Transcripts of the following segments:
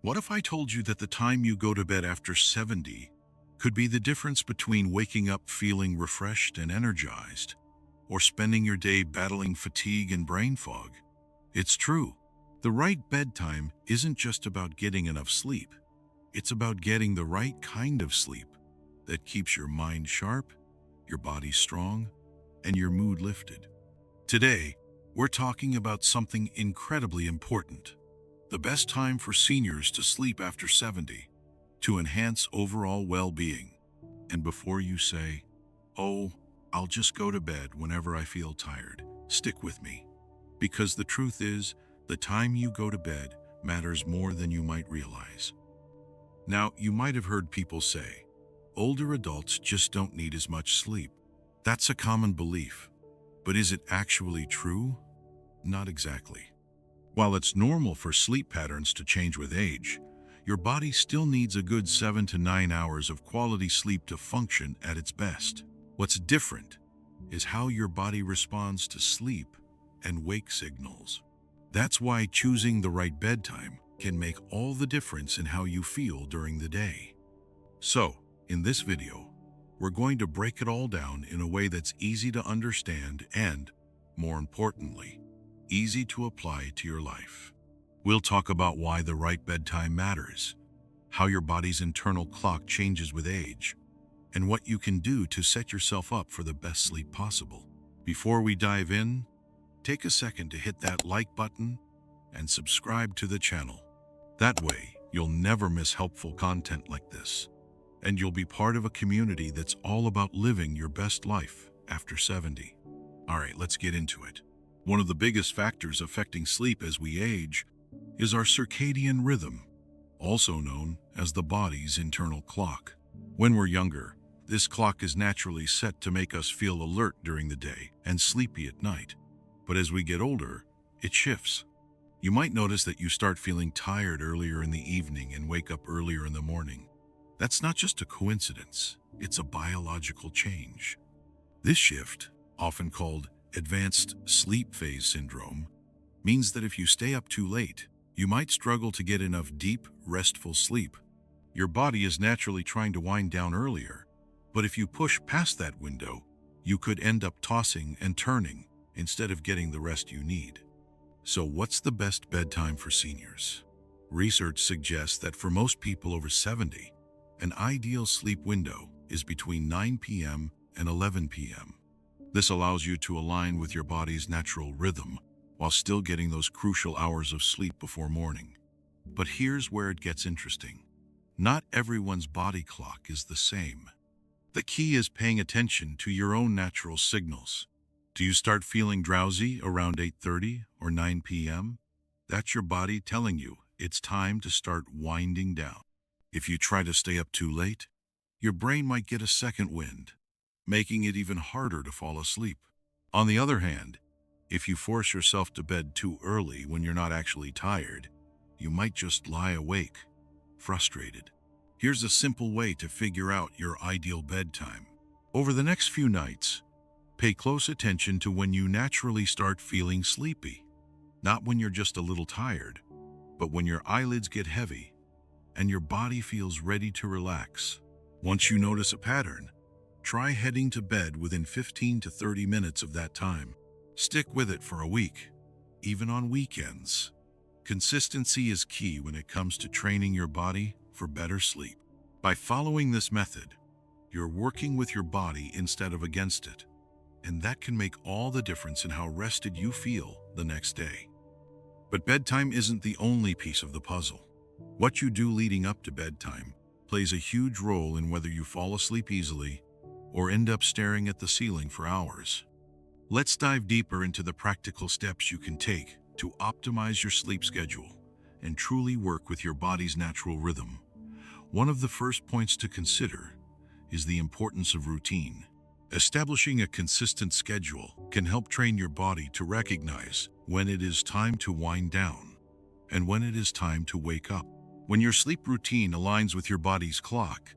What if I told you that the time you go to bed after 70 could be the difference between waking up feeling refreshed and energized, or spending your day battling fatigue and brain fog? It's true. The right bedtime isn't just about getting enough sleep. It's about getting the right kind of sleep that keeps your mind sharp, your body strong, and your mood lifted. Today, we're talking about something incredibly important: the best time for seniors to sleep after 70 to enhance overall well-being. And before you say, "Oh, I'll just go to bed whenever I feel tired," stick with me. Because the truth is, the time you go to bed matters more than you might realize. Now, you might have heard people say, older adults just don't need as much sleep. That's a common belief. But is it actually true? Not exactly. While it's normal for sleep patterns to change with age, your body still needs a good 7 to 9 hours of quality sleep to function at its best. What's different is how your body responds to sleep and wake signals. That's why choosing the right bedtime can make all the difference in how you feel during the day. So, in this video, we're going to break it all down in a way that's easy to understand and, more importantly, easy to apply to your life. We'll talk about why the right bedtime matters, how your body's internal clock changes with age, and what you can do to set yourself up for the best sleep possible. Before we dive in, take a second to hit that like button and subscribe to the channel. That way, you'll never miss helpful content like this, and you'll be part of a community that's all about living your best life after 70. All right, let's get into it. One of the biggest factors affecting sleep as we age is our circadian rhythm, also known as the body's internal clock. When we're younger, this clock is naturally set to make us feel alert during the day and sleepy at night. But as we get older, it shifts. You might notice that you start feeling tired earlier in the evening and wake up earlier in the morning. That's not just a coincidence, it's a biological change. This shift, often called advanced sleep phase syndrome, means that if you stay up too late, you might struggle to get enough deep, restful sleep. Your body is naturally trying to wind down earlier, but if you push past that window, you could end up tossing and turning instead of getting the rest you need. So what's the best bedtime for seniors? Research suggests that for most people over 70, an ideal sleep window is between 9 p.m. and 11 p.m. This allows you to align with your body's natural rhythm while still getting those crucial hours of sleep before morning. But here's where it gets interesting. Not everyone's body clock is the same. The key is paying attention to your own natural signals. Do you start feeling drowsy around 8:30 or 9 p.m.? That's your body telling you it's time to start winding down. If you try to stay up too late, your brain might get a second wind, making it even harder to fall asleep. On the other hand, if you force yourself to bed too early when you're not actually tired, you might just lie awake, frustrated. Here's a simple way to figure out your ideal bedtime. Over the next few nights, pay close attention to when you naturally start feeling sleepy. Not when you're just a little tired, but when your eyelids get heavy and your body feels ready to relax. Once you notice a pattern, try heading to bed within 15 to 30 minutes of that time. Stick with it for a week, even on weekends. Consistency is key when it comes to training your body for better sleep. By following this method, you're working with your body instead of against it, and that can make all the difference in how rested you feel the next day. But bedtime isn't the only piece of the puzzle. What you do leading up to bedtime plays a huge role in whether you fall asleep easily or end up staring at the ceiling for hours. Let's dive deeper into the practical steps you can take to optimize your sleep schedule and truly work with your body's natural rhythm. One of the first points to consider is the importance of routine. Establishing a consistent schedule can help train your body to recognize when it is time to wind down and when it is time to wake up. When your sleep routine aligns with your body's clock,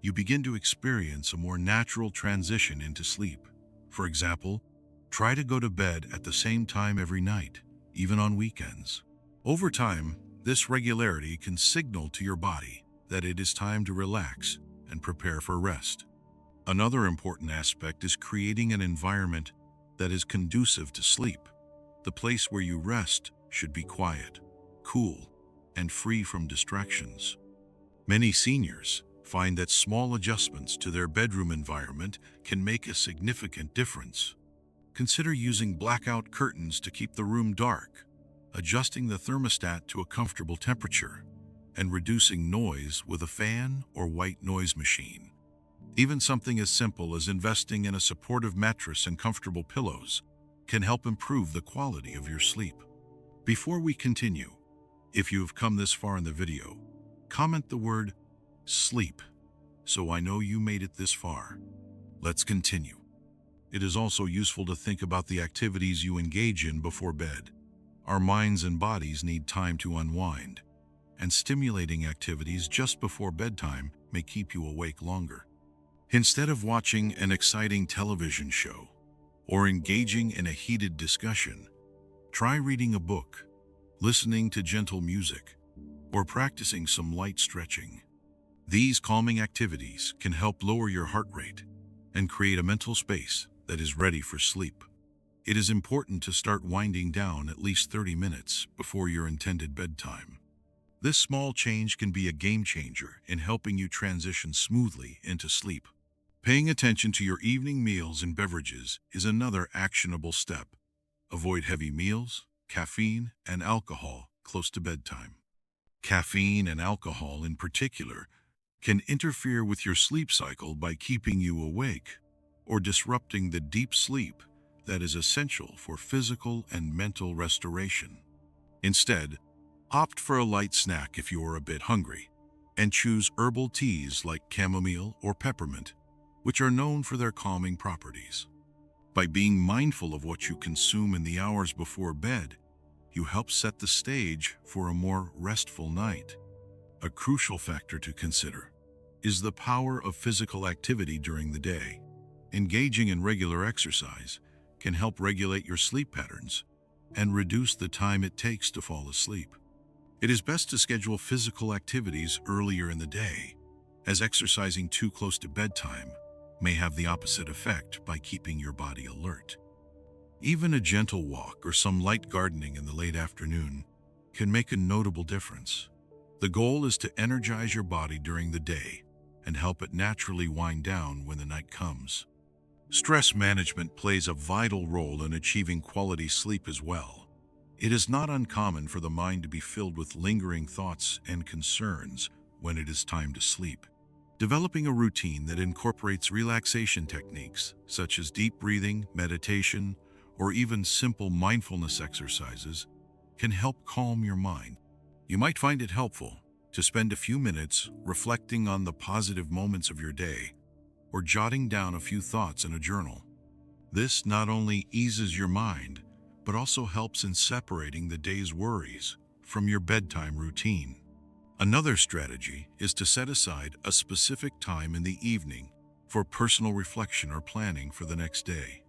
you begin to experience a more natural transition into sleep. For example, try to go to bed at the same time every night, even on weekends. Over time, This regularity can signal to your body that it is time to relax and prepare for rest. Another important aspect is creating an environment that is conducive to sleep. The place where you rest should be quiet, cool, and free from distractions. Many seniors find that small adjustments to their bedroom environment can make a significant difference. Consider using blackout curtains to keep the room dark, adjusting the thermostat to a comfortable temperature, and reducing noise with a fan or white noise machine. Even something as simple as investing in a supportive mattress and comfortable pillows can help improve the quality of your sleep. Before we continue, if you have come this far in the video, comment the word sleep so I know you made it this far. Let's continue. It is also useful to think about the activities you engage in before bed. Our minds and bodies need time to unwind, and stimulating activities just before bedtime may keep you awake longer. Instead of watching an exciting television show or engaging in a heated discussion, try reading a book, listening to gentle music, or practicing some light stretching. These calming activities can help lower your heart rate and create a mental space that is ready for sleep. It is important to start winding down at least 30 minutes before your intended bedtime. This small change can be a game changer in helping you transition smoothly into sleep. Paying attention to your evening meals and beverages is another actionable step. Avoid heavy meals, caffeine, and alcohol close to bedtime. Caffeine and alcohol in particular can interfere with your sleep cycle by keeping you awake or disrupting the deep sleep that is essential for physical and mental restoration. Instead, opt for a light snack if you are a bit hungry, and choose herbal teas like chamomile or peppermint, which are known for their calming properties. By being mindful of what you consume in the hours before bed, you help set the stage for a more restful night. A crucial factor to consider is the power of physical activity during the day. Engaging in regular exercise can help regulate your sleep patterns and reduce the time it takes to fall asleep. It is best to schedule physical activities earlier in the day, as exercising too close to bedtime may have the opposite effect by keeping your body alert. Even a gentle walk or some light gardening in the late afternoon can make a notable difference. The goal is to energize your body during the day and help it naturally wind down when the night comes. Stress management plays a vital role in achieving quality sleep as well. It is not uncommon for the mind to be filled with lingering thoughts and concerns when it is time to sleep. Developing a routine that incorporates relaxation techniques such as deep breathing, meditation, or even simple mindfulness exercises can help calm your mind. You might find it helpful to spend a few minutes reflecting on the positive moments of your day or jotting down a few thoughts in a journal. This not only eases your mind, but also helps in separating the day's worries from your bedtime routine. Another strategy is to set aside a specific time in the evening for personal reflection or planning for the next day.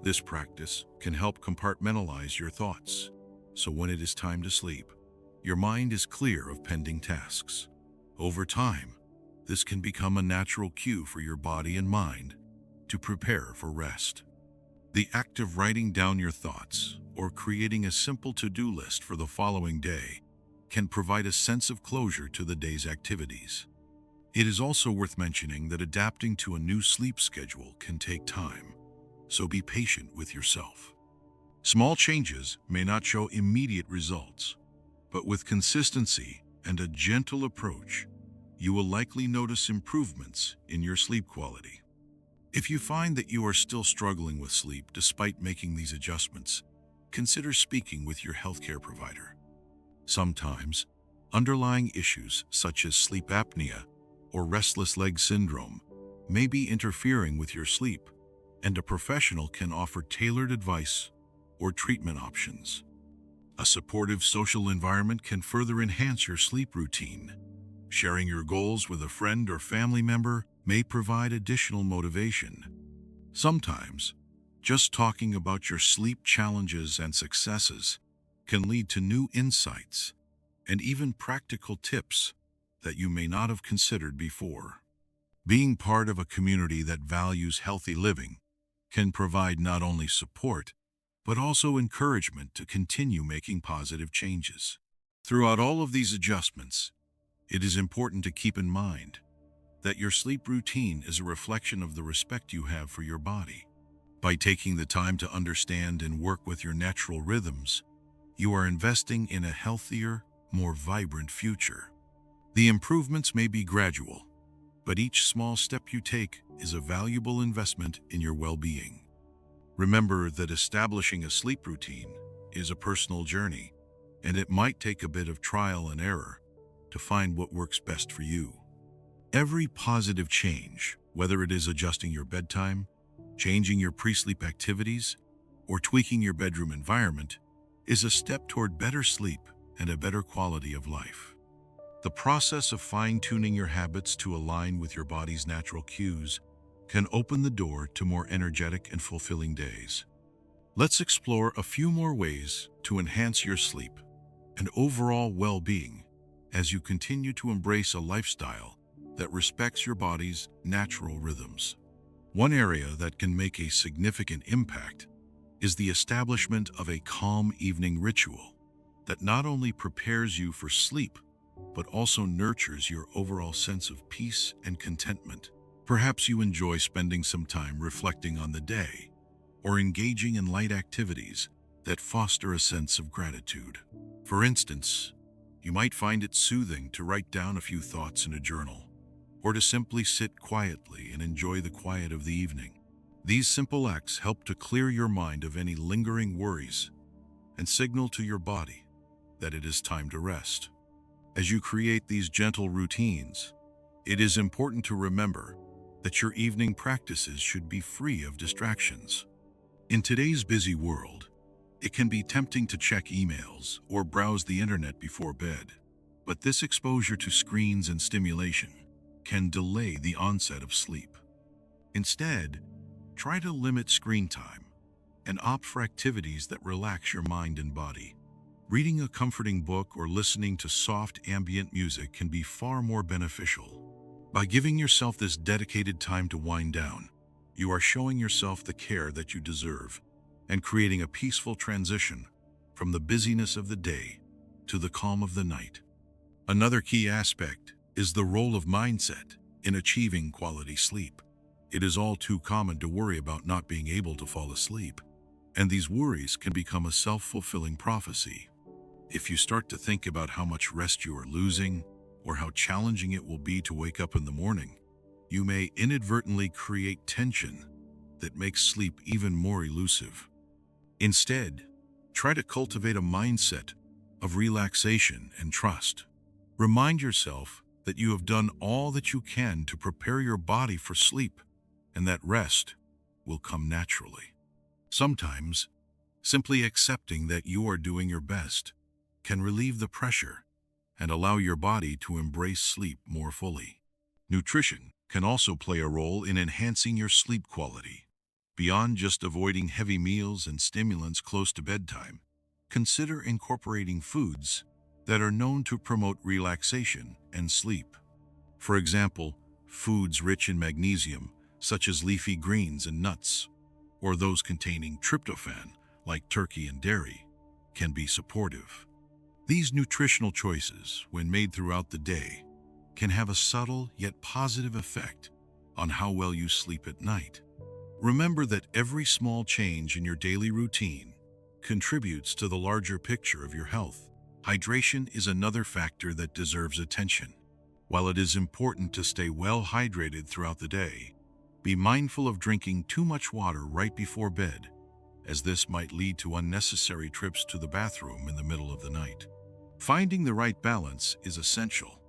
This practice can help compartmentalize your thoughts, so when it is time to sleep, your mind is clear of pending tasks. Over time, this can become a natural cue for your body and mind to prepare for rest. The act of writing down your thoughts or creating a simple to-do list for the following day can provide a sense of closure to the day's activities. It is also worth mentioning that adapting to a new sleep schedule can take time, so be patient with yourself. Small changes may not show immediate results, but with consistency and a gentle approach, you will likely notice improvements in your sleep quality. If you find that you are still struggling with sleep despite making these adjustments, consider speaking with your healthcare provider. Sometimes, underlying issues such as sleep apnea or restless leg syndrome may be interfering with your sleep, and a professional can offer tailored advice or treatment options. A supportive social environment can further enhance your sleep routine. Sharing your goals with a friend or family member may provide additional motivation. Sometimes, just talking about your sleep challenges and successes can lead to new insights and even practical tips that you may not have considered before. Being part of a community that values healthy living can provide not only support, but also encouragement to continue making positive changes. Throughout all of these adjustments, it is important to keep in mind that your sleep routine is a reflection of the respect you have for your body. By taking the time to understand and work with your natural rhythms, you are investing in a healthier, more vibrant future. The improvements may be gradual, but each small step you take is a valuable investment in your well-being. Remember that establishing a sleep routine is a personal journey, and it might take a bit of trial and error to find what works best for you. Every positive change, whether it is adjusting your bedtime, changing your pre-sleep activities, or tweaking your bedroom environment, is a step toward better sleep and a better quality of life. The process of fine-tuning your habits to align with your body's natural cues can open the door to more energetic and fulfilling days. Let's explore a few more ways to enhance your sleep and overall well-being as you continue to embrace a lifestyle that respects your body's natural rhythms. One area that can make a significant impact is the establishment of a calm evening ritual that not only prepares you for sleep, but also nurtures your overall sense of peace and contentment. Perhaps you enjoy spending some time reflecting on the day or engaging in light activities that foster a sense of gratitude. For instance, you might find it soothing to write down a few thoughts in a journal, or to simply sit quietly and enjoy the quiet of the evening. These simple acts help to clear your mind of any lingering worries and signal to your body that it is time to rest. As you create these gentle routines, it is important to remember that your evening practices should be free of distractions. In today's busy world, it can be tempting to check emails or browse the internet before bed, but this exposure to screens and stimulation can delay the onset of sleep. Instead, try to limit screen time and opt for activities that relax your mind and body. Reading a comforting book or listening to soft ambient music can be far more beneficial. By giving yourself this dedicated time to wind down, you are showing yourself the care that you deserve and creating a peaceful transition from the busyness of the day to the calm of the night. Another key aspect is the role of mindset in achieving quality sleep. It is all too common to worry about not being able to fall asleep, and these worries can become a self-fulfilling prophecy. If you start to think about how much rest you are losing, or how challenging it will be to wake up in the morning, you may inadvertently create tension that makes sleep even more elusive. Instead, try to cultivate a mindset of relaxation and trust. Remind yourself that you have done all that you can to prepare your body for sleep, and that rest will come naturally. Sometimes, simply accepting that you are doing your best can relieve the pressure and allow your body to embrace sleep more fully. Nutrition can also play a role in enhancing your sleep quality. Beyond just avoiding heavy meals and stimulants close to bedtime, consider incorporating foods that are known to promote relaxation and sleep. For example, foods rich in magnesium, such as leafy greens and nuts, or those containing tryptophan, like turkey and dairy, can be supportive. These nutritional choices, when made throughout the day, can have a subtle yet positive effect on how well you sleep at night. Remember that every small change in your daily routine contributes to the larger picture of your health. Hydration is another factor that deserves attention. While it is important to stay well hydrated throughout the day, be mindful of drinking too much water right before bed, as this might lead to unnecessary trips to the bathroom in the middle of the night. Finding the right balance is essential.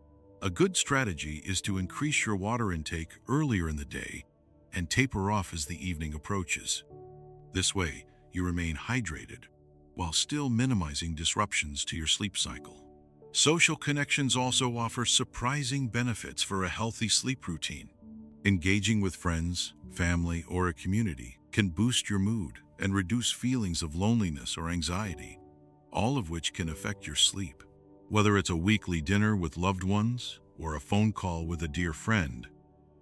A good strategy is to increase your water intake earlier in the day and taper off as the evening approaches. This way, you remain hydrated while still minimizing disruptions to your sleep cycle. Social connections also offer surprising benefits for a healthy sleep routine. Engaging with friends, family, or a community can boost your mood and reduce feelings of loneliness or anxiety, all of which can affect your sleep. Whether it's a weekly dinner with loved ones or a phone call with a dear friend,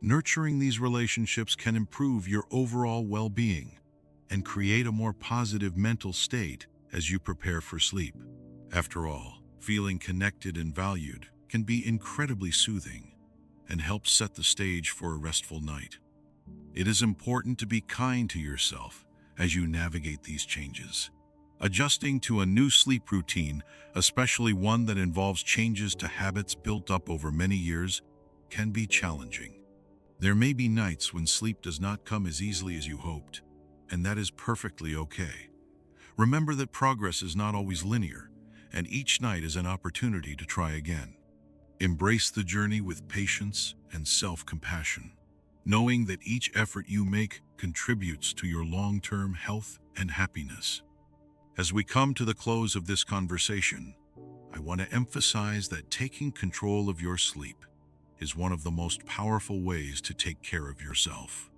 nurturing these relationships can improve your overall well-being and create a more positive mental state as you prepare for sleep. After all, feeling connected and valued can be incredibly soothing and help set the stage for a restful night. It is important to be kind to yourself as you navigate these changes. Adjusting to a new sleep routine, especially one that involves changes to habits built up over many years, can be challenging. There may be nights when sleep does not come as easily as you hoped, and that is perfectly okay. Remember that progress is not always linear, and each night is an opportunity to try again. Embrace the journey with patience and self-compassion, knowing that each effort you make contributes to your long-term health and happiness. As we come to the close of this conversation, I want to emphasize that taking control of your sleep is one of the most powerful ways to take care of yourself.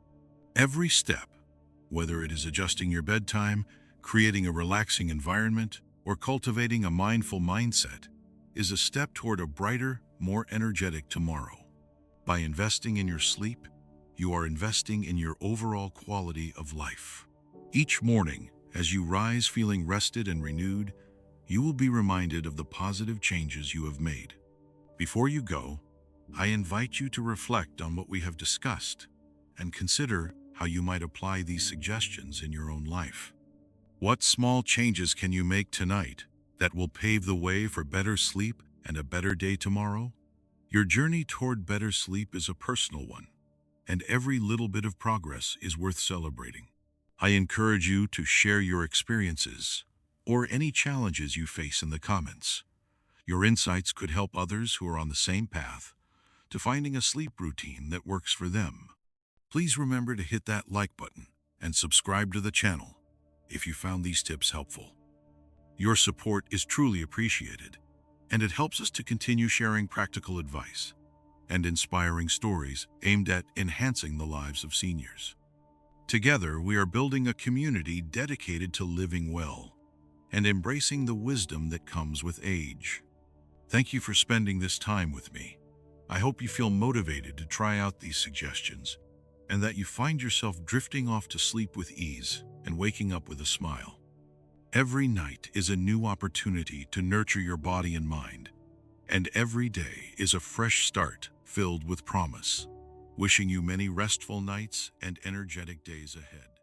Every step, whether it is adjusting your bedtime, creating a relaxing environment, or cultivating a mindful mindset, is a step toward a brighter, more energetic tomorrow. By investing in your sleep, you are investing in your overall quality of life. Each morning, as you rise feeling rested and renewed, you will be reminded of the positive changes you have made. Before you go, I invite you to reflect on what we have discussed and consider how you might apply these suggestions in your own life. What small changes can you make tonight that will pave the way for better sleep and a better day tomorrow? Your journey toward better sleep is a personal one, and every little bit of progress is worth celebrating. I encourage you to share your experiences or any challenges you face in the comments. Your insights could help others who are on the same path to finding a sleep routine that works for them. Please remember to hit that like button and subscribe to the channel if you found these tips helpful. Your support is truly appreciated, and it helps us to continue sharing practical advice and inspiring stories aimed at enhancing the lives of seniors. Together, we are building a community dedicated to living well and embracing the wisdom that comes with age. Thank you for spending this time with me. I hope you feel motivated to try out these suggestions and that you find yourself drifting off to sleep with ease and waking up with a smile. Every night is a new opportunity to nurture your body and mind, and every day is a fresh start filled with promise. Wishing you many restful nights and energetic days ahead.